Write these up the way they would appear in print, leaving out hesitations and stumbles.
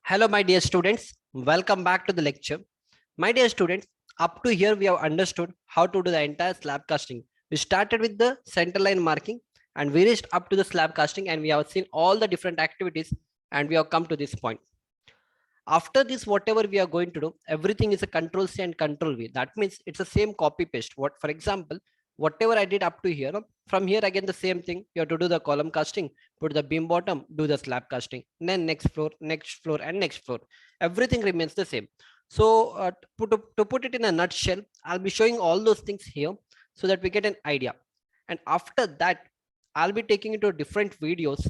Hello, my dear students. Welcome back to the lecture. My dear students, up to here we have understood how to do the entire slab casting. We started with the center line marking and we reached up to the slab casting and we have seen all the different activities and we have come to this point. After this, whatever we are going to do, everything is a control C and control V. That means it's the same copy paste. What, for example, whatever I did up to here, from here again the same thing. You have to do the column casting, put the beam bottom, do the slab casting, then next floor, and next floor. Everything remains the same. So to put it in a nutshell, I'll be showing all those things here so that we get an idea. And after that, I'll be taking you to different videos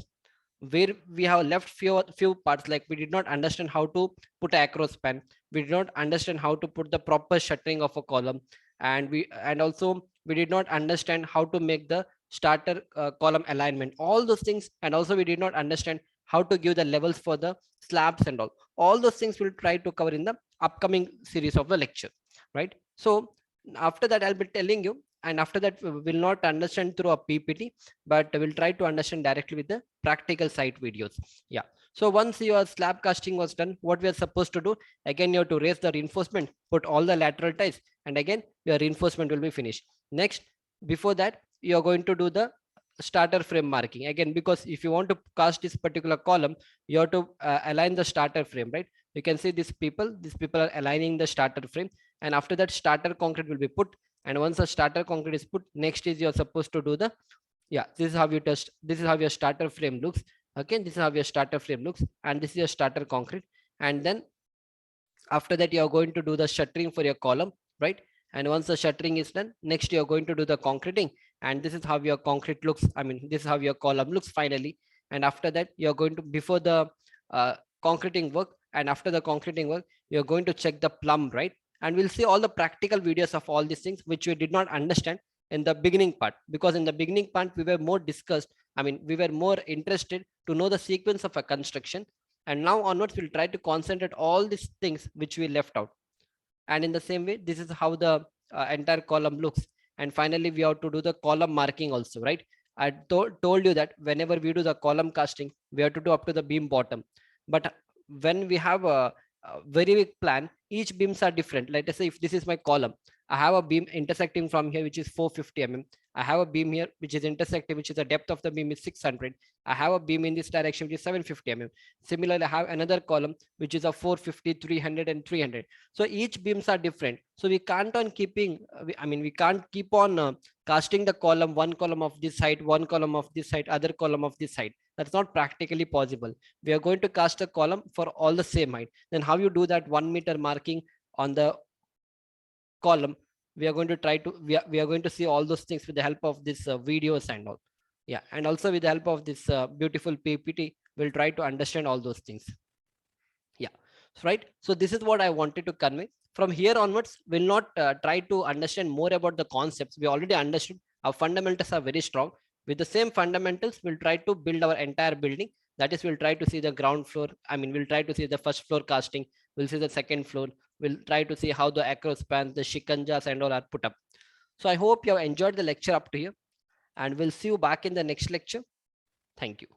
where we have left few parts, like we did not understand how to put an across span, we did not understand how to put the proper shuttering of a column, and also we did not understand how to make the starter column alignment, all those things. And also we did not understand how to give the levels for the slabs and all those things we'll try to cover in the upcoming series of the lecture, right? So after that I'll be telling you, and after that we will not understand through a PPT, but we'll try to understand directly with the practical site videos. Yeah. So once your slab casting was done, what we are supposed to do, again you have to raise the reinforcement, put all the lateral ties, and again your reinforcement will be finished. Next, before that, you are going to do the starter frame marking again, because if you want to cast this particular column, you have to align the starter frame, right? You can see these people are aligning the starter frame, and after that starter concrete will be put. And once the starter concrete is put, next is you're supposed to do the, yeah, this is how you test, this is how your starter frame looks. Okay, this is how your starter frame looks, and this is your starter concrete. And then after that you are going to do the shuttering for your column, right? And once the shuttering is done, next you are going to do the concreting, and this is how your concrete looks, I mean this is how your column looks finally. And after that you are going to, before the concreting work and after the concreting work, you're going to check the plumb, right? And we'll see all the practical videos of all these things which we did not understand in the beginning part, because in the beginning part we were more discussed, I mean we were more interested to know the sequence of a construction. And now onwards we'll try to concentrate all these things which we left out. And in the same way, this is how the entire column looks. And finally we have to do the column marking also, right? I told you that whenever we do the column casting, we have to do up to the beam bottom. But when we have a very big plan, each beams are different. Let us say if this is my column, I have a beam intersecting from here which is 450 mm. I have a beam here which is intersecting, which is the depth of the beam is 600. I have a beam in this direction which is 750 mm. Similarly, I have another column which is a 450, 300 and 300. So each beams are different. So we can't on keeping, I mean we can't keep on casting the column, one column of this side, one column of this side, other column of this side. That's not practically possible. We are going to cast a column for all the same height. Then how you do that 1 meter marking on the column? We are going to try to, we are going to see all those things with the help of this videos and all. Yeah, and also with the help of this beautiful PPT, we'll try to understand all those things. Yeah, right. So this is what I wanted to convey. From here onwards, we'll not try to understand more about the concepts. We already understood. Our fundamentals are very strong. With the same fundamentals, we'll try to build our entire building. That is, we'll try to see the ground floor. I mean, we'll try to see the first floor casting. We'll see the second floor. We'll try to see how the across spans, the shikanjas and all are put up. So I hope you have enjoyed the lecture up to here, and we'll see you back in the next lecture. Thank you.